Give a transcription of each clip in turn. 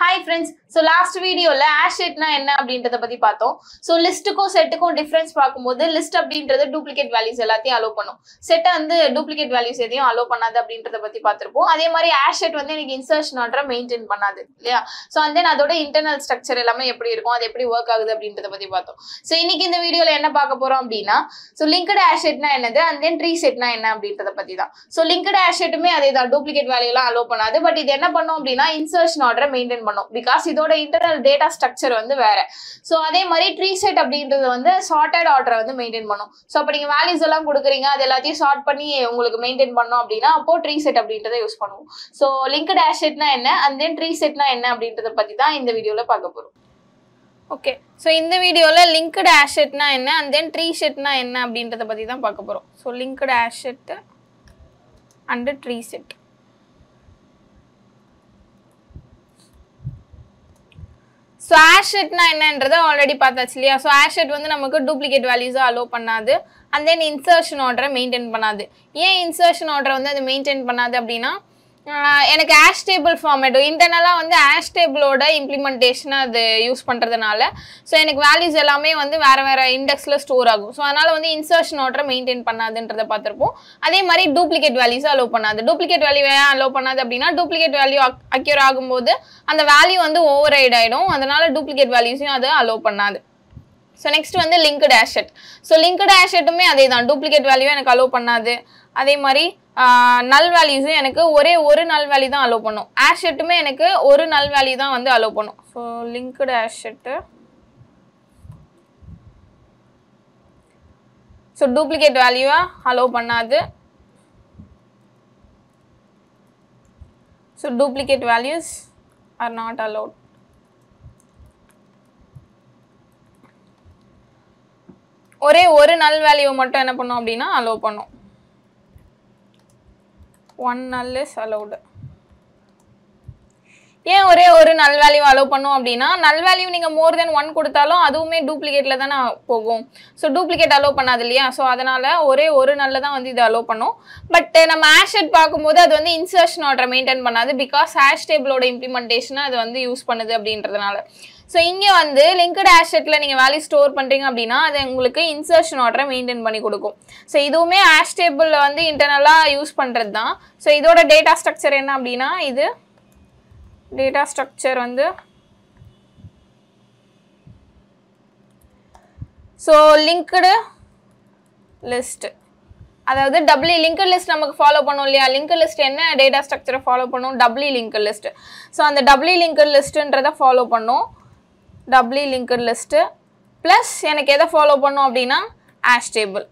Hi friends, so last video la hash set na enna அப்படின்றத பத்தி பார்த்தோம். So list க்கும் set க்கும் difference பாக்கும்போது list அப்படின்றது duplicate values எல்லாத்தையும் allow பண்ணும். Set வந்து duplicate values எதையும் allow பண்ணாது அப்படின்றத பத்தி பார்த்திருப்போம். அதே மாதிரி hash set வந்து எனக்கு insertion order maintain பண்ணாது இல்லையா? So and then அதோட internal structure எல்லாமே எப்படி இருக்கும், அது எப்படி work ஆகுது அப்படின்றத பத்தி பார்த்தோம். So இன்னைக்கு இந்த வீடியோல என்ன பார்க்க போறோம் அப்படினா so linked hash set னா என்னது and then tree set னா என்ன அப்படின்றத பத்தி தான். So linked hash setமே அதேதான் duplicate value எல்லாம் allow பண்ணாது. பட் இது என்ன பண்ணும் அப்படினா insertion order maintain பண்ணும் because இதோட internal data structure வந்து வேற. So அதே மாதிரி tree set அப்படின்றது வந்து sorted order வந்து maintain பண்ணும். So அப்ப நீங்க values எல்லாம் கொடுக்குறீங்க, அது எல்லாத்தையும் sort பண்ணி உங்களுக்கு maintain பண்ணனும் அப்படினா அப்போ tree set அப்படின்றதை யூஸ் பண்ணுவோம். So linked hash set னா என்ன and then tree set னா என்ன அப்படின்றத பத்தி தான் இந்த வீடியோல பார்க்க போறோம். Okay, so இந்த வீடியோல linked hash set னா என்ன and then tree set னா என்ன அப்படின்றத பத்தி தான் பார்க்க போறோம். So linked hash set and tree set. So hash set na என்னன்றதை already பார்த்தாச்சு இல்லையா? So hash set வந்து நமக்கு duplicate values allow பண்ணாது and then insertion order maintain பண்ணாது. ஏன் insertion order வந்து அது maintain பண்ணாது அப்படின்னா எனக்கு hash table format இன்டர்னலா வந்து hash table ஓட இம்ப்ளிமெண்டேஷன் அது யூஸ் பண்றதுனால சோ எனக்கு values எல்லாமே வந்து வேற இண்டெக்ஸ்ல ஸ்டோர் ஆகும். சோ அதனால வந்து insertion order maintain பண்ணாதுன்றதை பார்த்திருப்போம். அதே மாதிரி duplicate values allow பண்ணாது. duplicate value ஏன் allow பண்ணாது அப்படினா duplicate value occur ஆகும்போது அந்த value வந்து override ஆயிடும். அதனால duplicate values-ஐயும் அது allow பண்ணாது. So next வந்து linked hash set. So linked hash setமே அதேதான் duplicate value எனக்கு allow பண்ணாது. அதே மாதிரி null values எனக்கு ஒரே ஒரு null value தான் allow பண்ணும். hash setமே எனக்கு ஒரு null value தான் வந்து allow பண்ணும். So linked hash set. So duplicate value allow பண்ணாது. So duplicate values are not allowed. ஒரே ஒரு null value மட்டும் என்ன பண்ணும் அப்படினா allow பண்ணும். One null is allowed. ஏன் ஒரே ஒரு null value allow பண்ணும் அப்படினா null value நீங்க more than 1 கொடுத்தாலும் அதுவுமே duplicateல தான போகும். சோ duplicate allow பண்ணாது இல்லையா? சோ அதனால ஒரே ஒரு null தான் வந்து இது allow பண்ணும். பட் நம்ம hash set பாக்கும்போது அது வந்து insertion order maintain பண்ணாது because hash table ஓட implementation அது வந்து யூஸ் பண்ணுது அப்படின்றதனால. சோ இங்க வந்து linked hash setல நீங்க வேல்யூ ஸ்டோர் பண்றீங்க அப்படினா அது உங்களுக்கு insertion order maintain பண்ணி கொடுக்கும். சோ இதுவுமே hash tableல வந்து இன்டர்னலா யூஸ் பண்றது தான். சோ இதோட டேட்டா ஸ்ட்ரக்சர் என்ன அப்படினா இது data structure வந்து so linked list அதாவது doubly linked list நமக்கு ஃபாலோ பண்ணோம் இல்லையா? linked list என்ன data structure ஃபாலோ பண்ணும்? doubly linked list. so அந்த doubly linked listன்றத ஃபாலோ பண்ணும். doubly linked list plus எனக்கு எதை ஃபாலோ பண்ணும் அப்படினா hash table.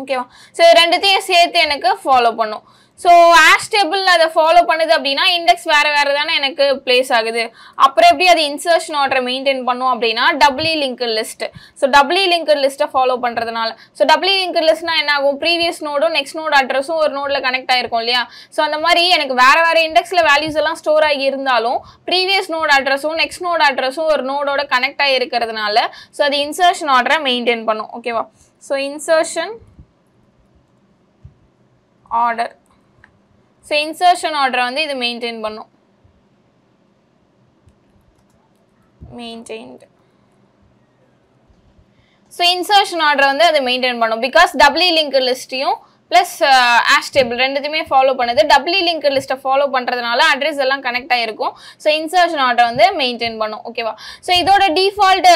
ஓகேவா? சோ ரெண்டுத்தையும் சேர்த்து எனக்கு ஃபாலோ பண்ணும். So hash table அத ஃபாலோ பண்ணுது அப்படினா இண்டெக்ஸ் வேற தான எனக்கு பிளேஸ் ஆகுது. அப்புறம் எப்படி அது insertion order maintain பண்ணும் அப்படினா doubly linked list. So doubly linked list follow பண்றதுனால so doubly linked listனா என்ன ஆகும்? previous நோடும் next node அட்ரஸும் ஒரு நோட்ல கனெக்ட் ஆயிருக்கும் இல்லையா? So அந்த மாதிரி எனக்கு வேற இண்டெக்ஸ்ல values எல்லாம் ஸ்டோர் ஆகி இருந்தாலும் previous node அட்ரஸும் next node அட்ரஸும் ஒரு நோடோட கனெக்ட் ஆகி இருக்கிறதுனால so அது insertion order maintain பண்ணும். ஓகேவா? So insertion order. So insertion order வந்து இது maintain பண்ணும். maintained. So insertion order வந்து அது maintain பண்ணும் because doubly linked listயும் plus hash table ரெண்டுத்தையுமே ஃபாலோ பண்ணுது. doubly linked list ஃபாலோ பண்றதுனால அட்ரஸ் எல்லாம் கனெக்ட் ஆயிருக்கும். so insertion order வந்து maintain பண்ணும். ஓகேவா? so இதோட default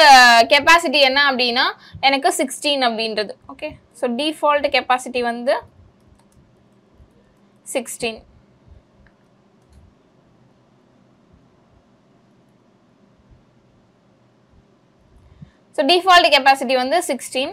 capacity என்ன அப்படினா எனக்கு 16 அப்படின்றது. ஓகே? so default capacity வந்து 16. So default capacity வந்து 16.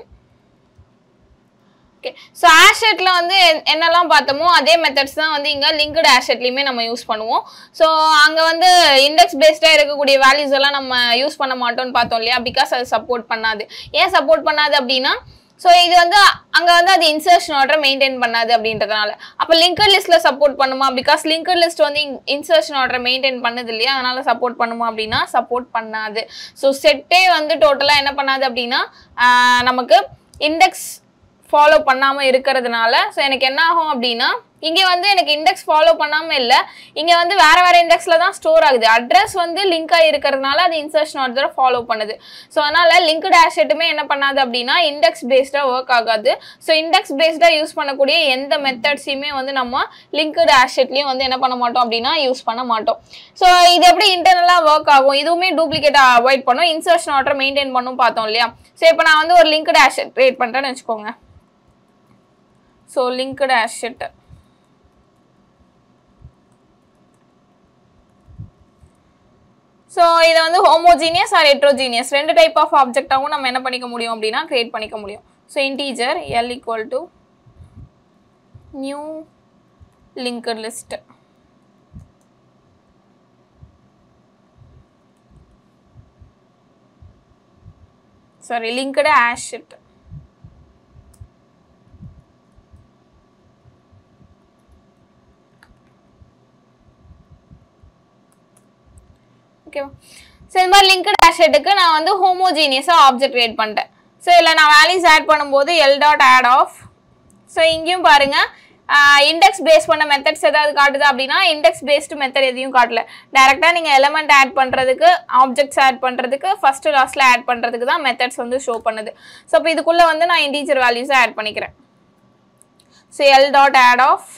Okay. So hash setல வந்து என்னெல்லாம் பார்த்தோமோ அதே மெத்தட்ஸ் தான் வந்து இங்க linked hash setலயுமே நம்ம யூஸ் பண்ணுவோம். So அங்க வந்து இண்டெக்ஸ் பேஸ்டா இருக்கக்கூடிய values எல்லாம் நம்ம யூஸ் பண்ண மாட்டோம்னு பார்த்தோம் இல்லையா? because அது சப்போர்ட் பண்ணாது. ஏன் சப்போர்ட் பண்ணாது அப்படினா so இது வந்து அங்க வந்து அது insertion order maintain பண்ணாது அப்படின்றதனால. அப்ப linked listல சப்போர்ட் பண்ணுமா? because linked list வந்து insertion order maintain பண்ணுது இல்லையா? அதனால சப்போர்ட் பண்ணுமா அப்படினா சப்போர்ட் பண்ணாது. so செட்டே வந்து டோட்டலா என்ன பண்ணாது அப்படினா நமக்கு இண்டெக்ஸ் ஃபாலோ பண்ணாம இருக்கிறதுனால சோ எனக்கு என்ன ஆகும் அப்படினா இங்க வந்து எனக்கு இண்டெக்ஸ் ஃபாலோ பண்ணாம இல்ல, இங்க வந்து வேற இண்டெக்ஸ்ல தான் ஸ்டோர் ஆகுது. அட்ரஸ் வந்து லிங்க் ஆயிருக்கிறதுனால அது இன்சர்ஷன் ஆர்டரை ஃபாலோ பண்ணுது. ஸோ அதனால லிங்க்டு ஆஷெட்டுமே என்ன பண்ணாது அப்படின்னா இண்டெக்ஸ் பேஸ்டா ஒர்க் ஆகாது. ஸோ இண்டெக்ஸ் பேஸ்டா யூஸ் பண்ணக்கூடிய எந்த மெத்தட்ஸையுமே வந்து நம்ம லிங்க்டு ஆஷெட்லயும் வந்து என்ன பண்ண மாட்டோம் அப்படின்னா யூஸ் பண்ண மாட்டோம். ஸோ இது எப்படி இன்டர்னலா ஒர்க் ஆகும், இதுவுமே டூப்ளிகேட்டா அவாய்ட் பண்ணும், இன்சர்ஷன் ஆர்டர் மெயின்டைன் பண்ணும் பார்த்தோம் இல்லையா. ஸோ இப்போ நான் வந்து ஒரு லிங்க்டு ஆஷெட் கிரியேட் பண்றேன்னு வச்சுக்கோங்க. ஸோ லிங்க்டு ஆஷெட் ஸோ இதை வந்து ஹோமோஜீனியஸ் ஆர் ஹெட்ரோஜீனியஸ் ரெண்டு டைப் ஆஃப் ஆப்ஜெக்டாகவும் நம்ம என்ன பண்ணிக்க முடியும் அப்படின்னா கிரியேட் பண்ணிக்க முடியும். So integer L equal to new linked list. Sorry linked asset. ஓகேவா. ஸோ இந்த மாதிரி லிங்க்டு ஆஷெட்டுக்கு நான் வந்து ஹோமோஜீனியஸாக ஆப்ஜெக்ட் கிரியேட் பண்ணிட்டேன். ஸோ இதில் நான் வேல்யூஸ் ஆட் பண்ணும்போது L dot add of. So இங்கேயும் பாருங்க இண்டெக்ஸ் பேஸ் பண்ண மெத்தட்ஸ் ஏதாவது காட்டுது அப்படின்னா இண்டெக்ஸ் பேஸ்டு மெத்தட் எதையும் காட்டல. டேரெக்டாக நீங்கள் எலமெண்ட் ஆட் பண்ணுறதுக்கு ஆப்ஜெக்ட்ஸ் ஆட் பண்ணுறதுக்கு ஃபஸ்ட்டு லாஸ்ட்டில் ஆட் பண்ணுறதுக்கு தான் மெத்தட்ஸ் வந்து ஷோ பண்ணுது. ஸோ இப்போ இதுக்குள்ளே வந்து நான் இன்டீஜர் வேல்யூஸை ஆட் பண்ணிக்கிறேன். So L dot add of.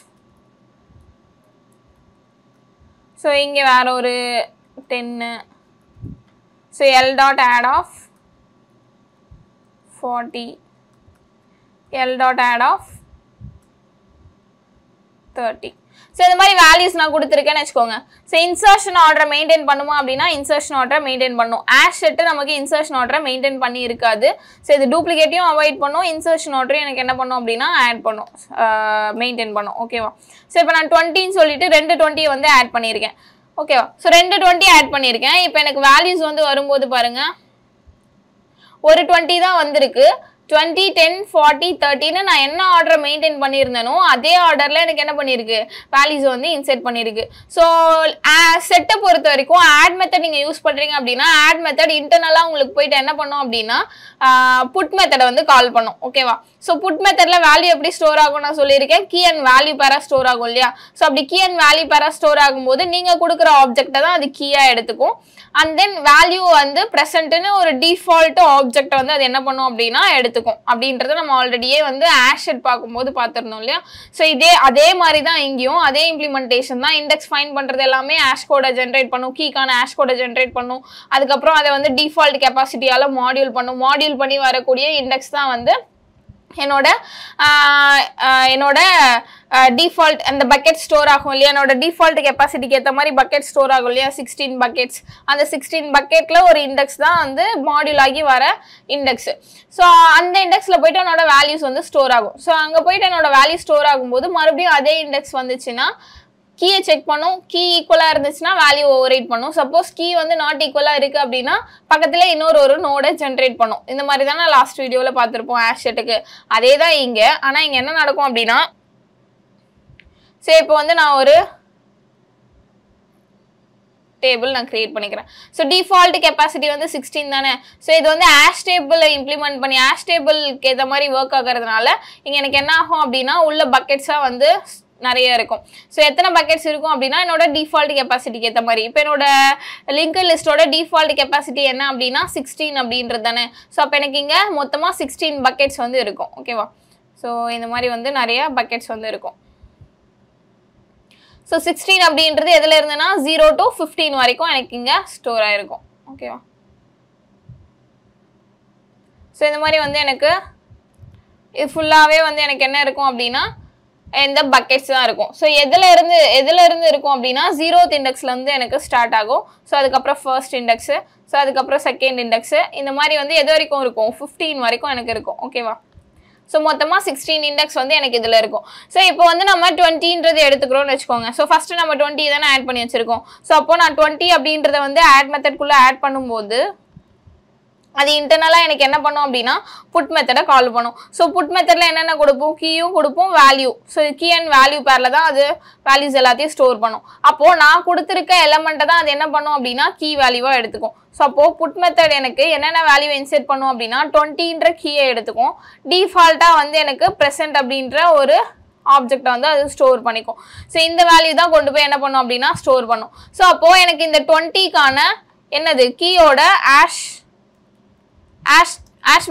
So இங்கே வேற ஒரு 10. So L dot add of 40. L dot add of 30. So இந்த மாதிரி வேல்யூஸ் நான் கொடுத்துருக்கேன்னு வச்சுக்கோங்க. ஸோ இன்சர்ஷன் ஆர்டரை மெயின்டைன் பண்ணுமா அப்படின்னா இன்சர்ஷன் ஆர்டரை மெயின்டைன் பண்ணும். ஆஷ் செட்டு நமக்கு இன்சர்ஷன் ஆர்டரை மெயின்டைன் பண்ணி இருக்காது. ஸோ இது டூப்ளிகேட்டையும் அவாய்ட் பண்ணும், இன்சர்ஷன் ஆர்டரையும் எனக்கு என்ன பண்ணும் அப்படின்னா ஆட் பண்ணும், மெயின்டைன் பண்ணும். ஓகேவா. ஸோ இப்போ நான் 20ன்னு சொல்லிட்டு 2 20 வந்து ஆட் பண்ணியிருக்கேன். ஓகேவா. ஸோ 2 20 ஆட் பண்ணியிருக்கேன். இப்போ எனக்கு வேல்யூஸ் வந்து வரும்போது பாருங்க ஒரு 20 தான் வந்திருக்கு. 20 10 40 30ன்னு நான் என்ன ஆர்டரை மெயின்டைன் பண்ணியிருந்தேனோ அதே ஆர்டரில் எனக்கு என்ன பண்ணியிருக்கு வேல்யூஸ் வந்து இன்செர்ட் பண்ணியிருக்கு. ஸோ செட்டை பொறுத்த வரைக்கும் ஆட் மெத்தட் நீங்கள் யூஸ் பண்ணுறீங்க அப்படின்னா ஆட் மெத்தட் இன்டர்னலாக உங்களுக்கு போயிட்டு என்ன பண்ணும் அப்படின்னா புட் மெத்தடை வந்து கால் பண்ணும். ஓகேவா. ஸோ புட் மெத்தடில் வேல்யூ எப்படி ஸ்டோர் ஆகும் நான் சொல்லியிருக்கேன், கீ அண்ட் வேல்யூ பேரா ஸ்டோர் ஆகும் இல்லையா. ஸோ அப்படி கீ அண்ட் வேல்யூ பேரா ஸ்டோர் ஆகும்போது நீங்கள் கொடுக்குற ஆப்ஜெக்டை தான் அது கீயாக எடுத்துக்கும். அண்ட் தென் வேல்யூ வந்து ப்ரெசென்ட்னு ஒரு டிஃபால்ட் ஆப்ஜெக்ட் வந்து அது என்ன பண்ணும் அப்படின்னா எடுத்துக்கும். அப்படின்றத நம்ம ஆல்ரெடியே வந்து ஆஷெட் பார்க்கும்போது பார்த்துருந்தோம் இல்லையா. ஸோ அதே மாதிரி தான் இங்கேயும் அதே இம்ப்ளிமெண்டேஷன் தான். இண்டெக்ஸ் ஃபைன் பண்ணுறது எல்லாமே ஆஷ் கோடை ஜென்ரேட் பண்ணும், கீக்கான ஆஷ் கோடை ஜென்ரேட் பண்ணும். அதுக்கப்புறம் அதை வந்து டிஃபால்ட் கெப்பாசிட்டியால் மாடியூல் பண்ணும். மாடியூல் பண்ணி வரக்கூடிய இண்டெக்ஸ் தான் வந்து என்னோட டிஃபால்ட் அந்த பக்கெட் ஸ்டோர் ஆகும் இல்லையா. என்னோட டிஃபால்ட் கெப்பாசிட்டிக்கு ஏற்ற மாதிரி பக்கெட் ஸ்டோர் ஆகும் இல்லையா, 16 பக்கெட்ஸ். அந்த 16 பக்கெட்ல ஒரு இண்டெக்ஸ் தான் வந்து மாடியூல் ஆகி வர இண்டெக்ஸ். ஸோ அந்த இண்டெக்ஸ்ல போயிட்டு என்னோட வேல்யூஸ் வந்து ஸ்டோர் ஆகும். ஸோ அங்கே போயிட்டு என்னோட வேல்யூ ஸ்டோர் ஆகும்போது மறுபடியும் அதே இண்டெக்ஸ் வந்துச்சுன்னா கீயை செக் பண்ணும். கீ ஈக்குவலாக இருந்துச்சுன்னா வேல்யூ ஓவர்ரைட் பண்ணும். சப்போஸ் கீ வந்து நாட் ஈக்குவலாக இருக்குது அப்படின்னா பக்கத்தில் இன்னொரு நோடை ஜென்ரேட் பண்ணும். இந்த மாதிரி தான் நான் லாஸ்ட் வீடியோவில் பார்த்துருப்போம் ஆஷெட்டுக்கு. அதே தான் இங்கே. ஆனால் இங்கே என்ன நடக்கும் அப்படின்னா சரி இப்போ வந்து நான் ஒரு டேபிள் நான் கிரியேட் பண்ணிக்கிறேன். ஸோ டிஃபால்ட் கெப்பாசிட்டி வந்து 16 தானே. ஸோ இது வந்து ஆஷ் டேபிளை இம்ப்ளிமெண்ட் பண்ணி ஆஷ் டேபிளுக்கு ஏற்ற மாதிரி ஒர்க் ஆகிறதுனால இங்கே எனக்கு என்ன ஆகும் அப்படின்னா உள்ள பக்கெட்ஸாக வந்து நிறைய இருக்கும். ஸோ எத்தனை பக்கெட்ஸ் இருக்கும் அப்படின்னா என்னோட டிஃபால்ட் கெப்பாசிட்டிக்கு ஏற்ற மாதிரி. இப்போ என்னோட லிங்க்டு லிஸ்டோட டிஃபால்ட் கெப்பாசிட்டி என்ன அப்படின்னா 16 அப்படின்றது தானே. ஸோ அப்போ எனக்கு இங்கே மொத்தமாக 16 பக்கெட்ஸ் வந்து இருக்கும். ஓகேவா. ஸோ இந்த மாதிரி வந்து நிறைய பக்கெட்ஸ் வந்து இருக்கும். ஸோ 16 அப்படின்றது எதில் இருந்துன்னா 0 to 15 வரைக்கும் எனக்கு இங்கே ஸ்டோர் ஆகிருக்கும். ஓகேவா. ஸோ இந்த மாதிரி வந்து எனக்கு இது ஃபுல்லாகவே வந்து எனக்கு என்ன இருக்கும் அப்படின்னா இந்த பக்கெட்ஸ் தான் இருக்கும். ஸோ எதில் இருந்து இருக்கும் அப்படின்னா 0th இண்டெக்ஸ்லேருந்து எனக்கு ஸ்டார்ட் ஆகும். ஸோ அதுக்கப்புறம் ஃபர்ஸ்ட் இண்டெக்ஸு, ஸோ அதுக்கப்புறம் செகண்ட் இண்டெக்ஸு, இந்த மாதிரி வந்து எது வரைக்கும் இருக்கும் 15 வரைக்கும் எனக்கு இருக்கும். ஓகேவா. ஸோ மொத்தமாக 16 இண்டெக்ஸ் வந்து எனக்கு இதில் இருக்கும். ஸோ இப்போ வந்து நம்ம 20ன்றது எடுத்துக்கிறோம்னு வச்சுக்கோங்க. ஸோ ஃபஸ்ட்டு நம்ம 20 தானே ஆட் பண்ணி வச்சுருக்கோம். ஸோ அப்போ நான் 20 அப்படின்றத வந்து ஆட் மெத்தட்குள்ளே ஆட் பண்ணும்போது அது இன்டர்னலாக எனக்கு என்ன பண்ணும் அப்படின்னா புட் மெத்தடை கால் பண்ணும். ஸோ புட் மெத்தடில் என்னென்ன கொடுப்போம், கீயும் கொடுப்போம், value. So key and value பேரில் தான் அது வேல்யூஸ் எல்லாத்தையும் ஸ்டோர் பண்ணும். அப்போது நான் கொடுத்துருக்க எலமெண்ட்டை தான் அது என்ன பண்ணும் அப்படின்னா கீ வேல்யூவாக எடுத்துக்கும். ஸோ அப்போது புட் மெத்தட் எனக்கு என்னென்ன வேல்யூ இன்செர்ட் பண்ணும் அப்படின்னா 20ன்ற கீயை எடுத்துக்கும். டிஃபால்ட்டாக வந்து எனக்கு ப்ரெசென்ட் அப்படின்ற ஒரு ஆப்ஜெக்ட் வந்து அது ஸ்டோர் பண்ணிக்கும். ஸோ இந்த வேல்யூ தான் கொண்டு போய் என்ன பண்ணும் அப்படின்னா ஸ்டோர் பண்ணும். ஸோ அப்போ எனக்கு இந்த 20க்கான என்னது கீயோட ஆஷ்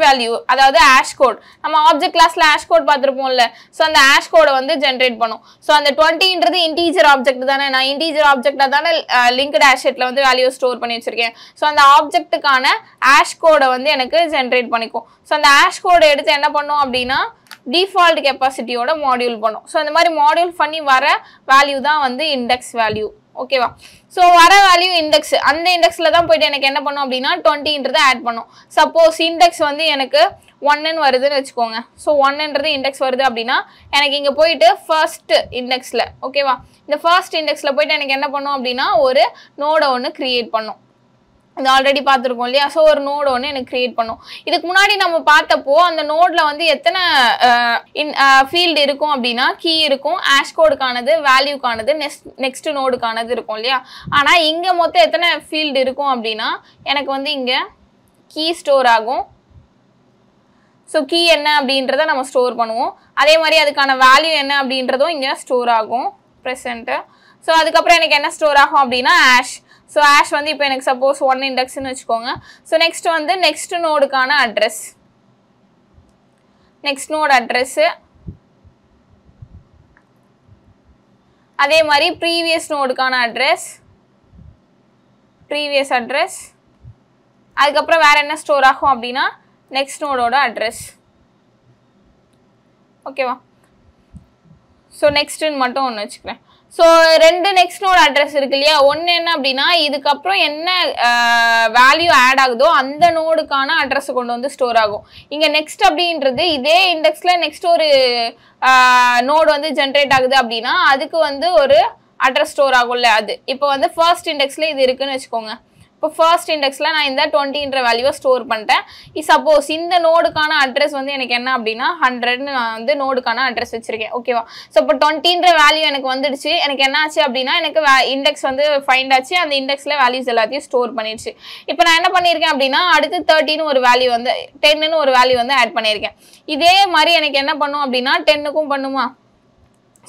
வேல்யூ, அதாவது ஆஷ் கோட், நம்ம ஆப்ஜெக்ட் கிளாஸ்ல ஆஷ் கோட் பார்த்துருப்போம்ல. ஸோ அந்த ஆஷ் கோடை வந்து ஜென்ரேட் பண்ணும். ஸோ அந்த 20ன்றது இன்டீஜர் ஆப்ஜெக்ட் தானே, நான் இன்டீஜர் ஆப்ஜெக்டா தானே லிங்க்டு ஆஷ் செட்ல வந்து வேல்யூ ஸ்டோர் பண்ணி வச்சிருக்கேன். ஸோ அந்த ஆப்ஜெக்ட்டுக்கான ஆஷ் கோடை வந்து எனக்கு ஜென்ரேட் பண்ணிக்கும். ஸோ அந்த ஆஷ் கோடை எடுத்து என்ன பண்ணும் அப்படின்னா டிஃபால்ட் கெப்பாசிட்டியோட மாடியூல் பண்ணும். ஸோ அந்த மாதிரி மாடியூல் பண்ணி வர வேல்யூ தான் வந்து இண்டெக்ஸ் வேல்யூ. ஓகேவா? ஸோ வர வேல்யூ இண்டெக்ஸ், அந்த இண்டெக்ஸ்ல தான் போயிட்டு எனக்கு என்ன பண்ணும் அப்படின்னா 20ன்றதை ஆட் பண்ணும். சப்போஸ் இண்டெக்ஸ் வந்து எனக்கு 1ன்னு வருதுன்னு வச்சுக்கோங்க. ஸோ 1ன்றது இண்டெக்ஸ் வருது அப்படின்னா எனக்கு இங்கே போயிட்டு ஃபர்ஸ்ட் இண்டெக்ஸில், ஓகேவா, இந்த ஃபர்ஸ்ட் இண்டெக்ஸில் போயிட்டு எனக்கு என்ன பண்ணும் அப்படின்னா ஒரு நோடை ஒன்று கிரியேட் பண்ணும். இது ஆல்ரெடி பார்த்துருக்கோம் இல்லையா? ஸோ ஒரு நோடு ஒன்று எனக்கு கிரியேட் பண்ணும். இதுக்கு முன்னாடி நம்ம பார்த்தப்போ அந்த நோடில் வந்து எத்தனை ஃபீல்டு இருக்கும் அப்படின்னா கீ இருக்கும், ஆஷ் கோடுக்கானது, வேல்யூக்கானது, நெக்ஸ்ட் நோடுக்கானது இருக்கும் இல்லையா? ஆனால் இங்கே மொத்தம் எத்தனை ஃபீல்டு இருக்கும் அப்படின்னா எனக்கு வந்து இங்கே கீ ஸ்டோர் ஆகும். ஸோ கீ என்ன அப்படின்றத நம்ம ஸ்டோர் பண்ணுவோம். அதே மாதிரி அதுக்கான வேல்யூ என்ன அப்படின்றதும் இங்கே ஸ்டோர் ஆகும் ப்ரெசென்ட்டு. ஸோ அதுக்கப்புறம் எனக்கு என்ன ஸ்டோர் ஆகும் அப்படின்னா ஆஷ். ஸோ ஆஷ் வந்து இப்போ எனக்கு சப்போஸ் 1 இண்டெக்ஸ்ன்னு வச்சுக்கோங்க. ஸோ நெக்ஸ்ட் வந்து நெக்ஸ்ட் நோடுக்கான அட்ரஸ், நெக்ஸ்ட் நோடு அட்ரஸ்ஸு, அதே மாதிரி ப்ரீவியஸ் நோடுக்கான அட்ரஸ், ப்ரீவியஸ் அட்ரஸ், அதுக்கப்புறம் வேற என்ன ஸ்டோர் ஆகும் அப்படின்னா நெக்ஸ்ட் நோடோட அட்ரஸ். ஓகேவா? ஸோ நெக்ஸ்ட்டுன்னு மட்டும் ஒன்று வச்சுக்கிறேன். ஸோ ரெண்டு நெக்ஸ்ட் நோட் அட்ரஸ் இருக்கு இல்லையா? ஒன்று என்ன அப்படின்னா இதுக்கப்புறம் என்ன வேல்யூ ஆட் ஆகுதோ அந்த நோடுக்கான அட்ரஸ் கொண்டு வந்து ஸ்டோர் ஆகும். இங்கே நெக்ஸ்ட் அப்படின்றது இதே இண்டெக்ஸில் நெக்ஸ்ட் ஒரு நோடு வந்து ஜென்ரேட் ஆகுது அப்படின்னா அதுக்கு வந்து ஒரு அட்ரஸ் ஸ்டோர் ஆகும்ல. அது இப்போ வந்து ஃபர்ஸ்ட் இண்டெக்ஸில் இது இருக்குன்னு வச்சுக்கோங்க. இப்போ ஃபர்ஸ்ட் இண்டெக்ஸில் நான் இந்த 20ன்ற வேல்யூவை ஸ்டோர் பண்ணிட்டேன். சப்போஸ் இந்த நோடுக்கான அட்ரஸ் வந்து எனக்கு என்ன அப்படின்னா 100ன்னு நான் வந்து நோடுக்கான அட்ரஸ் வச்சிருக்கேன். ஓகேவா? ஸோ இப்போ 20ன்ற வேல்யூ எனக்கு வந்துடுச்சு. எனக்கு என்ன ஆச்சு அப்படின்னா எனக்கு இண்டெக்ஸ் வந்து ஃபைண்ட் ஆச்சு. அந்த இண்டெக்ஸில் வேல்யூஸ் எல்லாத்தையும் ஸ்டோர் பண்ணிடுச்சு. இப்போ நான் என்ன பண்ணியிருக்கேன் அப்படின்னா அடுத்து 30ன்னு ஒரு வேல்யூ வந்து 10ன்னு ஒரு வேல்யூ வந்து ஆட் பண்ணியிருக்கேன். இதே மாதிரி எனக்கு என்ன பண்ணும் அப்படின்னா 10க்கும் பண்ணுமா?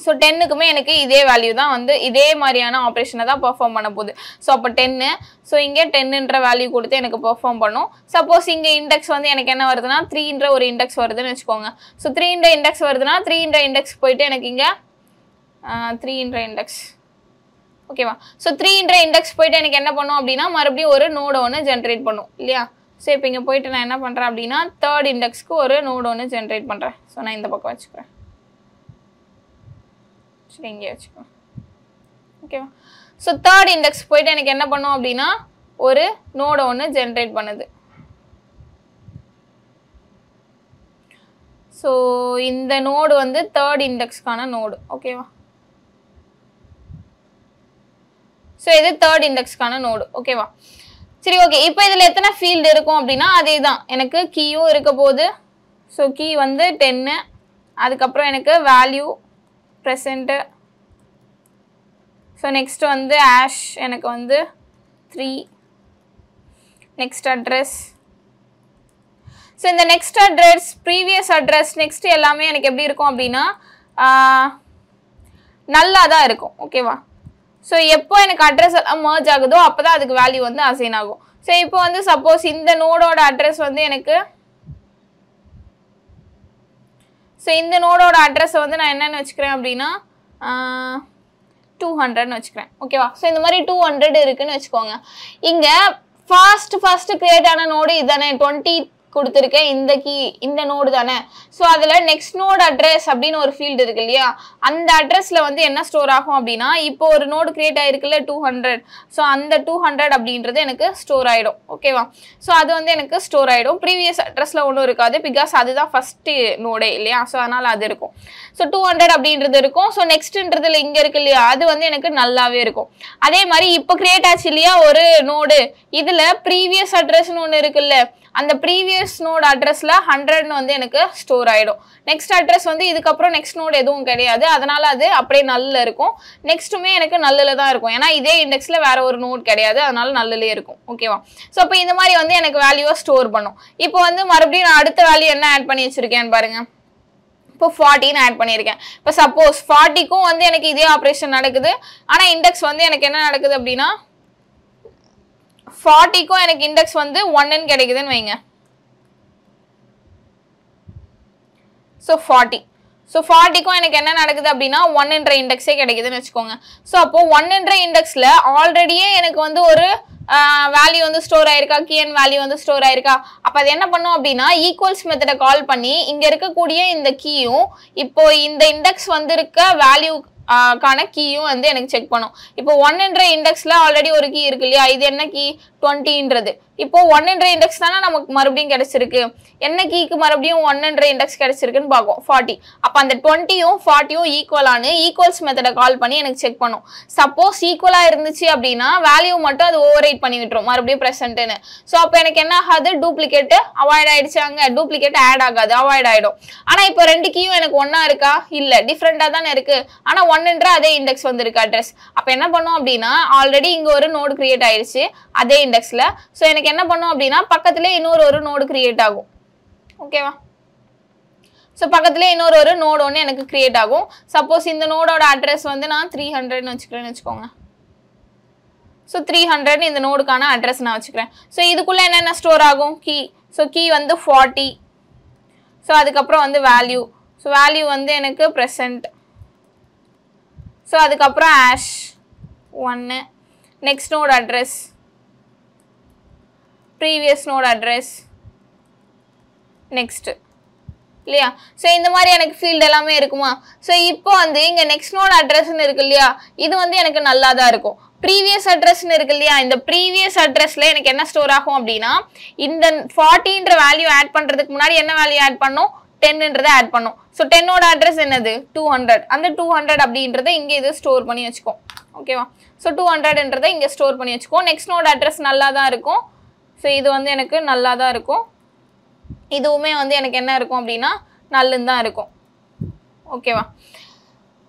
ஸோ 10க்குமே எனக்கு இதே வேல்யூ தான் வந்து இதே மாதிரியான ஆப்ரேஷனை தான் பெர்ஃபார்ம் பண்ண போகுது. ஸோ அப்போ 10, ஸோ இங்கே 10ன்ற வேல்யூ கொடுத்து எனக்கு பெர்ஃபார்ம் பண்ணும். சப்போஸ் இங்கே இண்டெக்ஸ் வந்து எனக்கு என்ன வருதுன்னா 3ன்ற ஒரு இண்டெக்ஸ் வருதுன்னு வச்சுக்கோங்க. ஸோ 3ன்ற இண்டெக்ஸ் வருதுன்னா 3ன்ற இண்டெக்ஸ் போயிட்டு எனக்கு இங்கே 3ன்ற இண்டெக்ஸ், ஓகேவா? ஸோ 3ன்ற இண்டெக்ஸ் போயிட்டு எனக்கு என்ன பண்ணும் அப்படின்னா மறுபடியும் ஒரு நோடு ஒன்று ஜென்ரேட் பண்ணும் இல்லையா? ஸோ இப்போ இங்கே போயிட்டு நான் என்ன பண்ணுறேன் அப்படின்னா தேர்ட் இண்டெக்ஸ்க்கு ஒரு நோடு ஒன்று ஜென்ரேட் பண்ணுறேன். ஸோ நான் இந்த பக்கம் வச்சுக்கிறேன், இங்கே வச்சுக்கோங்க. ஓகேவா? ஸோ தேர்ட் இண்டெக்ஸ் போயிட்டு எனக்கு என்ன பண்ணும் அப்படின்னா ஒரு நோடு ஒன்று ஜென்ரேட் பண்ணுது. ஸோ இந்த நோடு வந்து தேர்ட் இண்டெக்ஸ்க்கான நோடு. ஓகேவா? ஸோ இது தேர்ட் இண்டெக்ஸ்க்கான நோடு. ஓகேவா? சரி, ஓகே. இப்போ இதில் எத்தனை ஃபீல்டு இருக்கும் அப்படின்னா அதே தான், எனக்கு கீயும் இருக்க போகுது. ஸோ கீ வந்து 10, அதுக்கப்புறம் எனக்கு வேல்யூ ப்ரெசென்ட்டு, ஸோ நெக்ஸ்ட் வந்து ஆஷ் எனக்கு வந்து 3, நெக்ஸ்ட் அட்ரஸ். ஸோ இந்த next address, previous address, next எல்லாமே எனக்கு எப்படி இருக்கும் அப்படின்னா நல்லா தான் இருக்கும். ஓகேவா? ஸோ எப்போ எனக்கு அட்ரஸ் எல்லாம் மர்ஜ் ஆகுதோ அப்போ தான் அதுக்கு வேல்யூ வந்து அசைன் ஆகும். ஸோ இப்போ வந்து சப்போஸ் இந்த நோடோட அட்ரஸ் வந்து எனக்கு, ஸோ இந்த நோடோட அட்ரஸை வந்து நான் என்னென்னு வச்சுக்கிறேன் அப்படின்னா 200ன்னு வச்சுக்கிறேன். ஓகேவா? ஸோ இந்த மாதிரி 200 இருக்குன்னு வச்சுக்கோங்க. இங்கே ஃபர்ஸ்ட் கிரியேட் ஆன நோடு இதுதானே, 20 கொடுத்துருக்கேன், இந்த கீ இந்த நோடு தானே. ஸோ அதில் நெக்ஸ்ட் நோடு அட்ரஸ் அப்படின்னு ஒரு ஃபீல்டு இருக்கு இல்லையா? அந்த அட்ரஸில் வந்து என்ன ஸ்டோர் ஆகும் அப்படின்னா இப்போ ஒரு நோடு கிரியேட் ஆயிருக்குல்ல 200. ஸோ அந்த 200 அப்படின்றது எனக்கு ஸ்டோர் ஆகிடும். ஓகேவா? ஸோ அது வந்து எனக்கு ஸ்டோர் ஆகிடும். ப்ரீவியஸ் அட்ரஸில் ஒன்றும் இருக்காது, பிகாஸ் அதுதான் ஃபஸ்ட்டு நோடே இல்லையா? ஸோ அதனால் அது இருக்கும். ஸோ 200 அப்படின்றது இருக்கும். ஸோ நெக்ஸ்ட்ன்றதுல இங்கே இருக்கு இல்லையா? அது வந்து எனக்கு நல்லாவே இருக்கும். அதே மாதிரி இப்போ கிரியேட் ஆச்சு இல்லையா ஒரு நோடு, இதில் ப்ரீவியஸ் அட்ரஸ்ன்னு ஒன்று இருக்குல்ல, அந்த ப்ரீவியஸ் நோடு அட்ரஸில் 100ன்னு வந்து எனக்கு ஸ்டோர் ஆகிடும். நெக்ஸ்ட் அட்ரஸ் வந்து இதுக்கப்புறம் நெக்ஸ்ட் நோடு எதுவும் கிடையாது, அதனால் அது அப்படியே நல்ல இருக்கும். நெக்ஸ்ட்டுமே எனக்கு நல்லில் தான் இருக்கும், ஏன்னா இதே இண்டெக்ஸில் வேற ஒரு நோட் கிடையாது, அதனால நல்லிலே இருக்கும். ஓகேவா? ஸோ இப்போ இந்த மாதிரி வந்து எனக்கு வேல்யூவை ஸ்டோர் பண்ணும். இப்போ வந்து மறுபடியும் நான் அடுத்த வேல்யூ என்ன ஆட் பண்ணி வச்சுருக்கேன்னு பாருங்கள். இப்போ 40 ஆட் பண்ணியிருக்கேன். இப்போ சப்போஸ் 40க்கும் வந்து எனக்கு இதே ஆப்ரேஷன் நடக்குது. ஆனால் இண்டெக்ஸ் வந்து எனக்கு என்ன நடக்குது அப்படின்னா 40க்கும் எனக்கு இண்டெக்ஸ் வந்து 1ன்னு கிடைக்குதுன்னு வைங்க. ஸோ 40க்கும் எனக்கு என்ன நடக்குது அப்படின்னா 1ன்ற இண்டெக்ஸே கிடைக்குதுன்னு வச்சுக்கோங்க. ஸோ அப்போ 1ன்ற இண்டெக்ஸில் ஆல்ரெடியே எனக்கு வந்து ஒரு வேல்யூ வந்து ஸ்டோர் ஆயிருக்கா, கீஎன் வேல்யூ வந்து ஸ்டோர் ஆயிருக்கா. அப்போ அது என்ன பண்ணும் அப்படின்னா ஈக்குவல்ஸ் மெத்தடை கால் பண்ணி இங்கே இருக்கக்கூடிய இந்த கீயும் இப்போ இந்த இண்டெக்ஸ் வந்து இருக்க வேல்யூ கான கீயும் வந்து எனக்கு செக் பண்ணும். இப்போ 1ன்ற இண்டெக்ஸ்ல ஆல்ரெடி ஒரு கீ இருக்கு இல்லையா, இது என்ன கீ 20ன்றது. இப்போ 1ன்ற இண்டெக்ஸ் தானே நமக்கு மறுபடியும் கிடைச்சிருக்கு. என்ன கீக்கு மறுபடியும் 1ன்ற இண்டெக்ஸ் கிடைச்சிருக்குன்னு பார்க்கும் 40. அப்போ அந்த 20யும் 40யும் ஈக்குவலானு ஈக்குவல்ஸ் மெத்தடை கால் பண்ணி எனக்கு செக் பண்ணும். சப்போஸ் ஈக்குவலா இருந்துச்சு அப்படின்னா வேல்யூ மட்டும் அது ஓவர் ரைட் பண்ணி விட்டுரும் மறுபடியும் ப்ரெசென்ட்னு. ஸோ அப்போ எனக்கு என்ன ஆகாது, டூப்ளிகேட் அவாய்ட் ஆயிடுச்சு, அங்கே டூப்ளிகேட் ஆட் ஆகாது, அவாய்ட் ஆயிடும். ஆனால் இப்போ ரெண்டு கீயும் எனக்கு ஒன்னா இருக்கா, இல்லை டிஃப்ரெண்டா தானே இருக்கு. ஆனால் 1ன்ற அதே இண்டெக்ஸ் வந்துருக்கு அட்ரஸ். அப்போ என்ன பண்ணும் அப்படின்னா ஆல்ரெடி இங்கே ஒரு நோடு கிரியேட் ஆயிடுச்சு அதே இண்டெக்ஸ்ல. ஸோ எனக்கு என்ன பண்ணும் அப்படின்னா பக்கத்திலே இன்னொரு நோடு கிரியேட் ஆகும். ஓகேவா? ஸோ பக்கத்திலே இன்னொரு நோடு ஒன்று எனக்கு கிரியேட் ஆகும். சப்போஸ் இந்த நோடோட அட்ரஸ் வந்து நான் 300ன்னு வச்சுக்கிறேன்னு வச்சுக்கோங்க. ஸோ 300 இந்த நோடுக்கான அட்ரஸ் நான் வச்சுக்கிறேன். ஸோ இதுக்குள்ள என்னென்ன ஸ்டோர் ஆகும், கீ. ஸோ கீ வந்து 40. ஸோ அதுக்கப்புறம் வந்து வேல்யூ. ஸோ வேல்யூ வந்து எனக்கு ப்ரெசன்ட். ஸோ அதுக்கப்புறம் hash 1, next node address, previous node address, next இல்லையா. ஸோ இந்த மாதிரி எனக்கு ஃபீல்டு எல்லாமே இருக்குமா. ஸோ இப்போ வந்து இங்கே நெக்ஸ்ட் நோட் அட்ரஸ்ன்னு இருக்கு இல்லையா, இது வந்து எனக்கு நல்லா தான் இருக்கும். ப்ரீவியஸ் அட்ரஸ்ன்னு இருக்கு இல்லையா, இந்த ப்ரீவியஸ் அட்ரஸ்ல எனக்கு என்ன ஸ்டோர் ஆகும் அப்படின்னா இந்த 40ன்ற வேல்யூ ஆட் பண்ணுறதுக்கு முன்னாடி என்ன வேல்யூ ஆட் பண்ணும், 10ன்றதை ஆட் பண்ணும். ஸோ 10ஓட அட்ரஸ் என்னது 200. அந்த 200 அப்படின்றத இங்கே இது ஸ்டோர் பண்ணி வச்சுக்கோம். ஓகேவா? ஸோ 200ன்றதை இங்கே ஸ்டோர் பண்ணி வச்சுக்கோம். நெக்ஸ்ட் நோட் அட்ரஸ் நல்லா தான் இருக்கும். ஸோ இது வந்து எனக்கு நல்லா தான் இருக்கும். இதுவுமே வந்து எனக்கு என்ன இருக்கும் அப்படின்னா நல்லுன்னு தான் இருக்கும். ஓகேவா?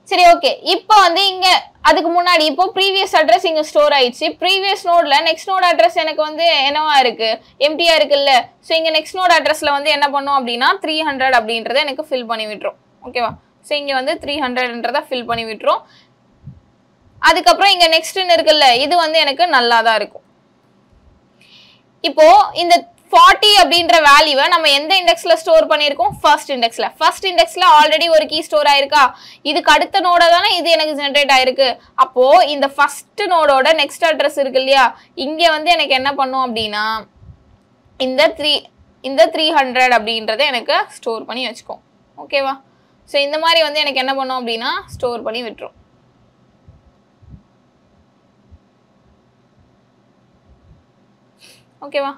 சரி, ஓகே. இப்போ வந்து இங்கே அதுக்கு முன்னாடி இப்போ ப்ரீவியஸ் அட்ரஸ் இங்கே ஸ்டோர் ஆயிடுச்சு. ப்ரீவியஸ் நோடில் நெக்ஸ்ட் நோட் அட்ரஸ் எனக்கு வந்து என்னவா இருக்கு, எம்டியா இருக்குல்ல. ஸோ இங்கே நெக்ஸ்ட் நோட் அட்ரஸில் வந்து என்ன பண்ணும் அப்படின்னா 300 அப்படின்றத எனக்கு ஃபில் பண்ணி விட்டுரும். ஓகேவா? ஸோ இங்கே வந்து 300ன்றதை ஃபில் பண்ணி விட்டுரும். அதுக்கப்புறம் இங்கே நெக்ஸ்ட்னு இருக்குல்ல, இது வந்து எனக்கு நல்லா தான் இருக்கும். இப்போ இந்த 40 அப்படின்ற வேல்யூவை நம்ம எந்த இண்டெக்ஸ்ல ஸ்டோர் பண்ணியிருக்கோம், ஃபர்ஸ்ட் இண்டெக்ஸ்ல. ஃபர்ஸ்ட் இண்டெக்ஸ்ல ஆல்ரெடி ஒரு கீ ஸ்டோர் ஆயிருக்கா, இதுக்கு அடுத்த நோட தானே இது எனக்கு ஜென்ரேட் ஆயிருக்கு. அப்போ இந்த ஃபர்ஸ்ட் நோடோட நெக்ஸ்ட் அட்ரஸ் இருக்கு இல்லையா, இங்க வந்து எனக்கு என்ன பண்ணும் அப்படின்னா இந்த 300 அப்படின்றத எனக்கு ஸ்டோர் பண்ணி வச்சுக்கோம். ஓகேவா? ஸோ இந்த மாதிரி வந்து எனக்கு என்ன பண்ணும் அப்படின்னா ஸ்டோர் பண்ணி விட்டுரும். ஓகேவா?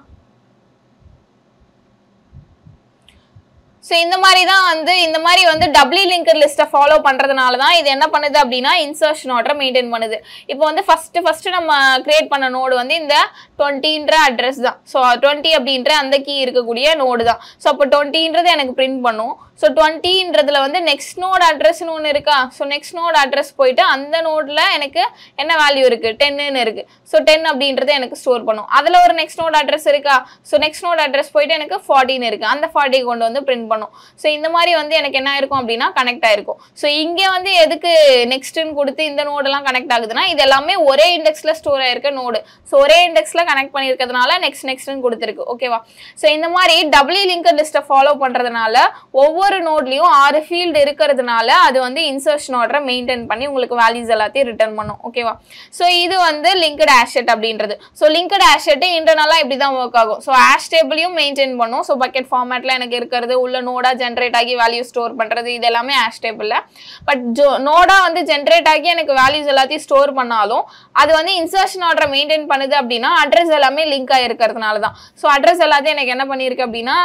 ஸோ இந்த மாதிரி வந்து டபுள்யூ லிங்கர் லிஸ்ட்டை ஃபாலோ பண்ணுறதுனால தான் இது என்ன பண்ணுது அப்படின்னா இன்சர்ஷன் ஆர்டரை மெயின்டைன் பண்ணுது. இப்போ வந்து ஃபர்ஸ்ட் நம்ம கிரியேட் பண்ண நோடு வந்து இந்த 20ன்ற அட்ரஸ் தான். ஸோ 20 அப்படின்ற அந்த கீ இருக்கக்கூடிய நோடு தான். ஸோ அப்போ 20ன்றது எனக்கு பிரிண்ட் பண்ணும். ஸோ 20ன்றதுல வந்து நெக்ஸ்ட் நோட் அட்ரஸ்னு ஒன்று இருக்கா. ஸோ நெக்ஸ்ட் நோட் அட்ரஸ் போயிட்டு அந்த நோடில் எனக்கு என்ன வேல்யூ இருக்குது, 10ன்னு இருக்குது. ஸோ 10 அப்படின்றத எனக்கு ஸ்டோர் பண்ணும். அதில் ஒரு நெக்ஸ்ட் நோட் அட்ரஸ் இருக்கா. ஸோ நெக்ஸ்ட் நோட் அட்ரஸ் போயிட்டு எனக்கு 40ன்னு இருக்குது, அந்த 40 கொண்டு வந்து பிரிண்ட் பண்ணும். ஸோ இந்த மாதிரி வந்து எனக்கு என்ன ஆயிருக்கும் அப்படின்னா கனெக்ட் ஆயிருக்கும். ஸோ இங்கே வந்து எதுக்கு நெக்ஸ்ட்னு கொடுத்து இந்த நோடெல்லாம் கனெக்ட் ஆகுதுன்னா இது எல்லாமே ஒரே இண்டெக்ஸில் ஸ்டோர் ஆயிருக்க நோடு. ஸோ ஒரே இண்டெக்ஸில் கனெக்ட் பண்ணியிருக்கிறதுனால நெக்ஸ்ட்னு கொடுத்துருக்கு. ஓகேவா? ஸோ இந்த மாதிரி டபுள்யூ லிங்கர் லிஸ்ட்டை ஃபாலோ பண்ணுறதுனால ஒவ்வொரு நோட்லையும் 6 ஃபீல்டு இருக்கிறதுனால அது வந்து இன்சர்ஷன் ஆர்டரை மெயின்டைன் பண்ணி உங்களுக்கு வேல்யூஸ் எல்லாத்தையும் ரிட்டர்ன் பண்ணும். ஓகேவா? ஸோ இது வந்து லிங்க்டு ஆஷெட் அப்படின்றது. ஸோ லிங்க்டு ஆஷெட் இன்டர்னலாக இப்படி தான் ஒர்க் ஆகும். ஸோ ஆஷ் டேபிளையும் மெயின்டைன் பண்ணும். ஸோ பக்கெட் ஃபார்மேட்டில் எனக்கு இருக்கிறது உள்ள நோடா ஜென்ரேட் ஆகி வேல்யூ ஸ்டோர் பண்ணுறது இது எல்லாமே ஆஷ் டேபிளில். பட் நோடா வந்து ஜென்ரேட் ஆகி எனக்கு வேல்யூஸ் எல்லாத்தையும் ஸ்டோர் பண்ணாலும் அது வந்து இன்சர்ஷன் ஆர்டரை மெயின்டைன் பண்ணுது அப்படின்னா அட்ரஸ் எல்லாமே லிங்க் ஆகிருக்கிறதுனால தான். ஸோ அட்ரஸ் எல்லாத்தையும் எனக்கு என்ன பண்ணியிருக்கு அப்படின்னா